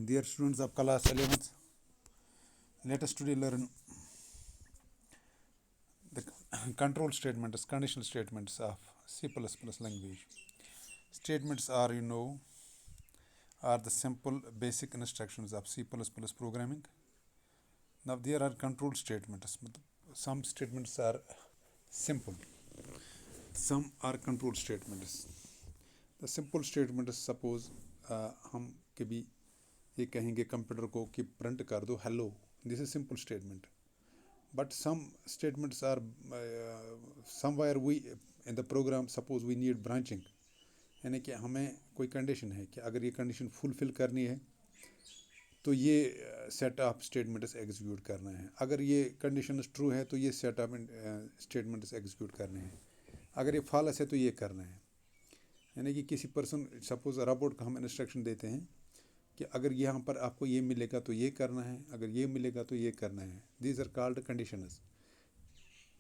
Dear students of class 11th, let us today learn the control statements, conditional statements of C++ language. Statements are the simple basic instructions of C++ programming. Now there are control statements. Some statements are simple, some are control statements. The simple statements, suppose हम कभी ये कहेंगे computer को कि print कर दो hello, this is simple statement. But some statements are somewhere we in the program, suppose we need branching, यानी कि हमें कोई कंडीशन है कि अगर ये कंडीशन फुलफिल करनी है तो ये सेट ऑफ स्टेटमेंट्स एग्जीक्यूट करना है. अगर ये कंडीशन ट्रू है तो ये सेट ऑफ स्टेटमेंट्स एग्जीक्यूट करने हैं. अगर ये फॉल्स है तो ये करना है. यानी कि किसी पर्सन, सपोज रोबोट का हम इंस्ट्रक्शन देते हैं कि अगर यहाँ पर आपको ये मिलेगा तो ये करना है, अगर ये मिलेगा तो ये करना है. These are called conditions.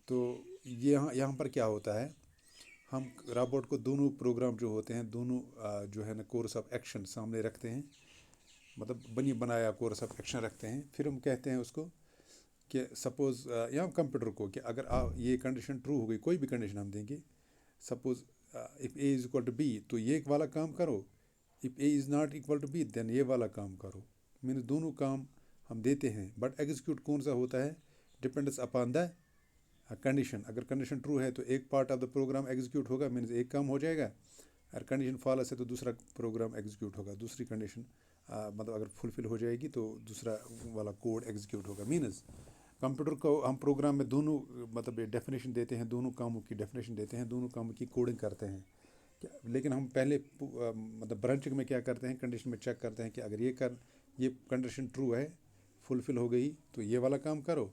तो यहाँ पर क्या होता है, हम रोबोट को दोनों प्रोग्राम जो होते हैं, दोनों जो है ना कोर्स ऑफ एक्शन सामने रखते हैं, मतलब बनी बनाया कोर्स ऑफ एक्शन रखते हैं. फिर हम कहते हैं उसको कि सपोज यहाँ कंप्यूटर को कि अगर ये कंडीशन ट्रू हो गई, कोई भी कंडीशन हम देंगे, suppose if A is equal to B तो ये वाला काम करो, if A is not equal to B then ये वाला काम करो. मीन्स दोनों काम हम देते हैं, बट एग्जीक्यूट कौन सा होता है, डिपेंड्स अपॉन द कंडीशन. अगर कंडीशन ट्रू है तो एक part of the program execute होगा, मीन्स एक काम हो जाएगा. अगर कंडीशन फॉल्स है तो दूसरा प्रोग्राम एग्जीक्यूट होगा, दूसरी कंडीशन मतलब अगर फुलफिल हो जाएगी तो दूसरा वाला कोड एग्जीक्यूट होगा. मीन्स कंप्यूटर को हम प्रोग्राम में दोनों मतलब डेफिनेशन देते हैं, दोनों कामों की डेफिनेशन देते हैं, दोनों कामों की कोडिंग करते हैं. लेकिन हम पहले मतलब ब्रांचिंग में क्या करते हैं, कंडीशन में चेक करते हैं कि अगर ये कंडीशन ट्रू है, फुलफिल हो गई तो ये वाला काम करो,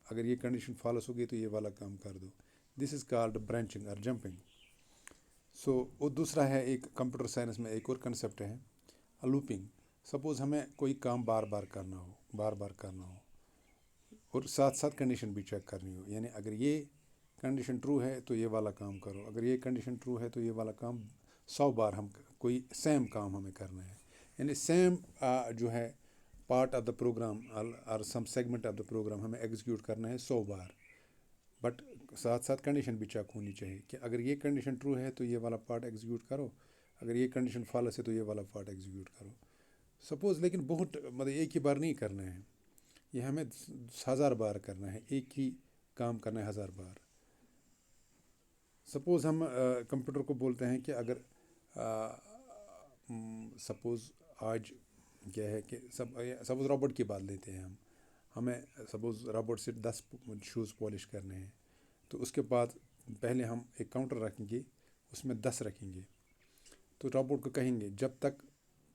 अगर ये कंडीशन फॉल्स हो गई तो ये वाला काम कर दो. दिस इज़ कॉल्ड ब्रांचिंग और जंपिंग. सो और दूसरा है, एक कंप्यूटर साइंस में एक और कंसेप्ट है लूपिंग. सपोज़ हमें कोई काम बार बार करना हो और साथ साथ कंडीशन भी चेक करनी हो. यानी अगर ये कंडीशन ट्रू है तो ये वाला काम करो, अगर ये कंडीशन ट्रू है तो ये वाला काम 100 बार हम कोई सेम काम हमें करना है. यानी सेम जो है पार्ट ऑफ द प्रोग्राम और सम सेगमेंट ऑफ द प्रोग्राम हमें एग्जीक्यूट करना है 100 बार. बट साथ साथ कंडीशन भी चेक होनी चाहिए कि अगर ये कंडीशन ट्रू है तो ये वाला पार्ट एग्जीक्यूट करो, अगर ये कंडीशन फॉल्स है तो ये वाला पार्ट एग्जीक्यूट करो. सपोज़ लेकिन बहुत मतलब एक ही बार नहीं करना है, ये हमें 1000 बार करना है, एक ही काम करना है 1000 बार. सपोज़ हम कंप्यूटर को बोलते हैं कि अगर सपोज़ आज क्या है कि सपोज़ रोबोट की बात लेते हैं हमें सपोज़ रोबोट से 10 शूज़ पॉलिश करने हैं, तो उसके बाद पहले हम एक काउंटर रखेंगे, उसमें 10 रखेंगे. तो रोबोट को कहेंगे जब तक,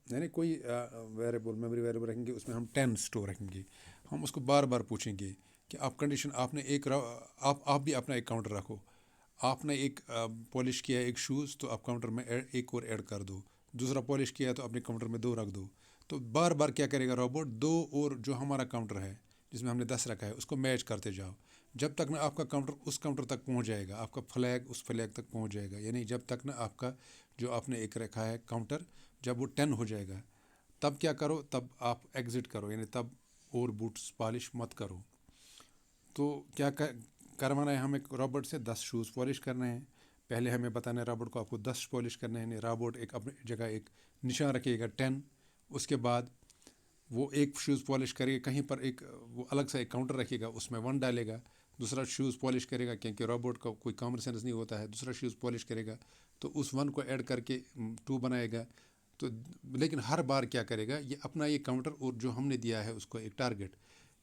यानी कोई वेरिएबल मेमोरी वेरिएबल रखेंगे, उसमें हम 10 स्टोर रखेंगे. हम उसको बार बार पूछेंगे कि आप कंडीशन आपने एक आप भी अपना एक काउंटर रखो, आपने एक पॉलिश किया एक शूज़ तो आप काउंटर में एक और ऐड कर दो, दूसरा पॉलिश किया तो अपने काउंटर में 2 रख दो. तो बार बार क्या करेगा रोबोट, 2 और जो हमारा काउंटर है जिसमें हमने 10 रखा है उसको मैच करते जाओ, जब तक ना आपका काउंटर उस काउंटर तक पहुंच जाएगा, आपका फ्लैग उस फ्लैग तक पहुंच जाएगा. यानी जब तक ना आपका जो आपने एक रखा है काउंटर, जब वो 10 हो जाएगा तब क्या करो, तब आप एग्ज़िट करो, यानी तब और बूट्स पॉलिश मत करो. तो क्या करवाना है हमें रोबोट से, 10 शूज़ पॉलिश करने हैं. पहले हमें बताना है रोबोट को आपको 10 पॉलिश करने हैं. रोबोट एक अपनी जगह एक निशान रखेगा 10, उसके बाद वो एक शूज़ पॉलिश करेगा, कहीं पर एक वो अलग सा एक काउंटर रखेगा, उसमें 1 डालेगा, दूसरा शूज़ पॉलिश करेगा, क्योंकि रोबोट का कोई कॉमन सेंस नहीं होता है, दूसरा शूज़ पॉलिश करेगा तो उस 1 को ऐड करके 2 बनाएगा. तो लेकिन हर बार क्या करेगा, ये अपना ये काउंटर और जो हमने दिया है उसको एक टारगेट,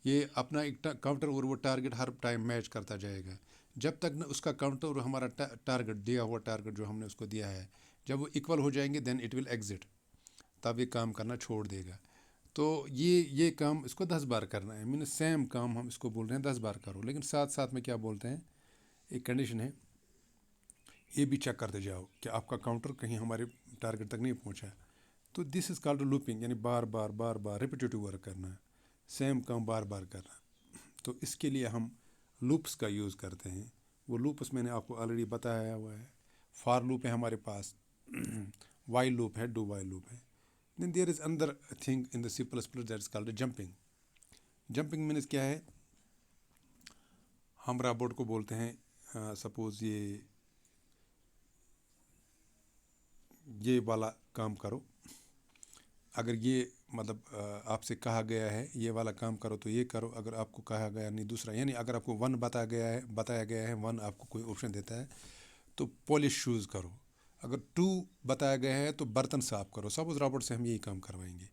ये अपना एक काउंटर और वो टारगेट हर टाइम मैच करता जाएगा, जब तक न उसका काउंटर और हमारा टारगेट दिया हुआ टारगेट जो हमने उसको दिया है, जब वो इक्वल हो जाएंगे देन इट विल एग्जिट, तब ये काम करना छोड़ देगा. तो ये काम इसको 10 बार करना है. मीन सेम काम हम इसको बोल रहे हैं 10 बार करो, लेकिन साथ साथ में क्या बोलते हैं, एक कंडीशन है, ये भी चेक करते जाओ कि आपका काउंटर कहीं हमारे टारगेट तक नहीं पहुंचा. तो दिस इज़ कॉल्ड लूपिंग, यानी बार बार रिपीटेटिव वर्क करना, सेम काम बार बार करना. तो इसके लिए हम लूप्स का यूज़ करते हैं. वो लूप्स मैंने आपको ऑलरेडी बताया हुआ है. फॉर लूप है हमारे पास, वाइल लूप है, डू वाइल लूप है. Then there is another thing in the C++ that is called jumping. Jumping means क्या है, हम रोबोट को बोलते हैं सपोज ये वाला काम करो, अगर ये मतलब आपसे कहा गया है ये वाला काम करो तो ये करो, अगर आपको कहा गया नहीं दूसरा, यानी अगर आपको वन बताया गया है वन आपको कोई ऑप्शन देता है तो पॉलिश शूज़ करो, अगर 2 बताया गया है तो बर्तन साफ़ करो। सपोज रोबोट से हम यही काम करवाएंगे।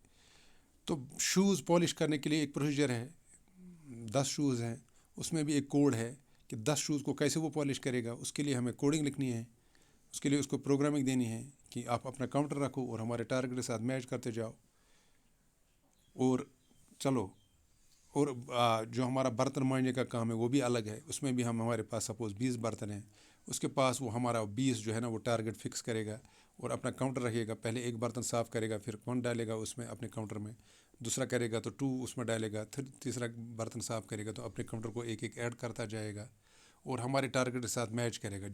तो शूज़ पॉलिश करने के लिए एक प्रोसीजर है, 10 शूज़ हैं, उसमें भी एक कोड है कि 10 शूज़ को कैसे वो पॉलिश करेगा। उसके लिए हमें कोडिंग लिखनी है, उसके लिए उसको प्रोग्रामिंग देनी है कि आप अपना काउंटर रखो और हमारे टारगेट के साथ मैच करते जाओ और चलो। और जो हमारा बर्तन मांजने का काम है वो भी अलग है, उसमें भी हमारे पास सपोज़ 20 बर्तन हैं, उसके पास वो हमारा 20 जो है ना वो टारगेट फिक्स करेगा और अपना काउंटर रखेगा। पहले एक बर्तन साफ़ करेगा, फिर 1 डालेगा उसमें अपने काउंटर में, दूसरा करेगा तो 2 उसमें डालेगा, फिर तीसरा बर्तन साफ़ करेगा तो अपने काउंटर को एक एक ऐड करता जाएगा और हमारे टारगेट के साथ मैच करेगा।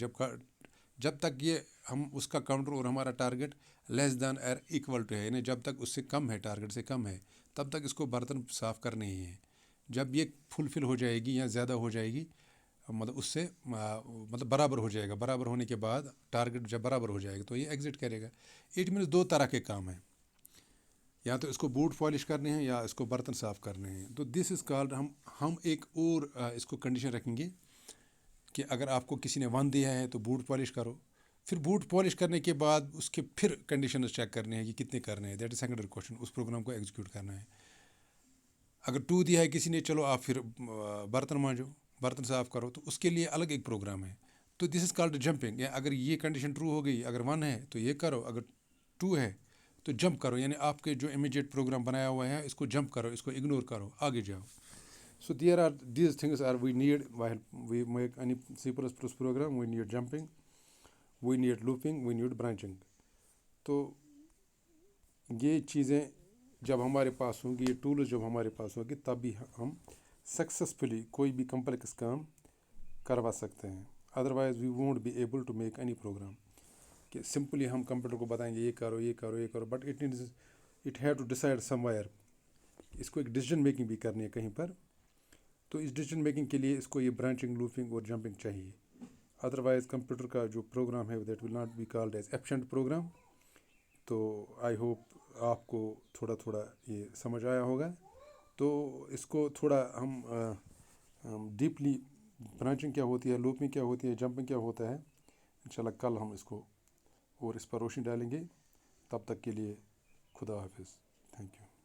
जब तक ये हम उसका काउंटर और हमारा टारगेट लेस दैन और इक्वल टू है, यानी जब तक उससे कम है, टारगेट से कम है, तब तक इसको बर्तन साफ़ करने ही है। जब ये फुलफिल हो जाएगी या ज़्यादा हो जाएगी, मतलब उससे मतलब बराबर हो जाएगा, बराबर होने के बाद टारगेट जब बराबर हो जाएगा तो ये एग्जिट करेगा। इट मीन्स 2 तरह के काम हैं, या तो इसको बूट पॉलिश करने हैं या इसको बर्तन साफ़ करने हैं। तो दिस इज़ कॉल्ड, हम एक और इसको कंडीशन रखेंगे कि अगर आपको किसी ने 1 दिया है तो बूट पॉलिश करो, फिर बूट पॉलिश करने के बाद उसके फिर कंडीशन चेक करने हैं कि कितने करने हैं, दैट इज सेकेंडरी क्वेश्चन, उस प्रोग्राम को एग्जीक्यूट करना है। अगर 2 दिया है किसी ने, चलो आप फिर बर्तन मांजो, बर्तन साफ़ करो, तो उसके लिए अलग एक प्रोग्राम है। तो दिस इज़ कॉल्ड जंपिंग। अगर ये कंडीशन ट्रू हो गई, अगर 1 है तो ये करो, अगर 2 है तो जंप करो, यानी आपके जो इमीडिएट प्रोग्राम बनाया हुआ है इसको जंप करो, इसको इग्नोर करो, आगे जाओ। So there are these things are we need while we make any C++ program. We need jumping, we need looping, we need branching. तो ये चीज़ें जब हमारे पास होंगी, ये टूल्स जब हमारे पास होगी, तब भी हम सक्सेसफुली कोई भी कम्प्लेक्स काम करवा सकते हैं। Otherwise we won't be able to make any program. कि सिंपली हम कंप्यूटर को बताएंगे ये करो ये करो ये करो, but it have to decide somewhere. इसको एक डिसीजन मेकिंग भी करनी है कहीं पर, तो इस डिसीजन मेकिंग के लिए इसको ये ब्रांचिंग, लूपिंग और जंपिंग चाहिए। अदरवाइज कंप्यूटर का जो प्रोग्राम है that will not be called as efficient program. तो आई होप आपको थोड़ा थोड़ा ये समझ आया होगा। तो इसको थोड़ा हम डीपली ब्रांचिंग क्या होती है, लूपिंग क्या होती है, जंपिंग क्या होता है, इंशाल्लाह कल हम इसको और इस पर रोशनी डालेंगे। तब तक के लिए खुदा हाफिज़, थैंक यू।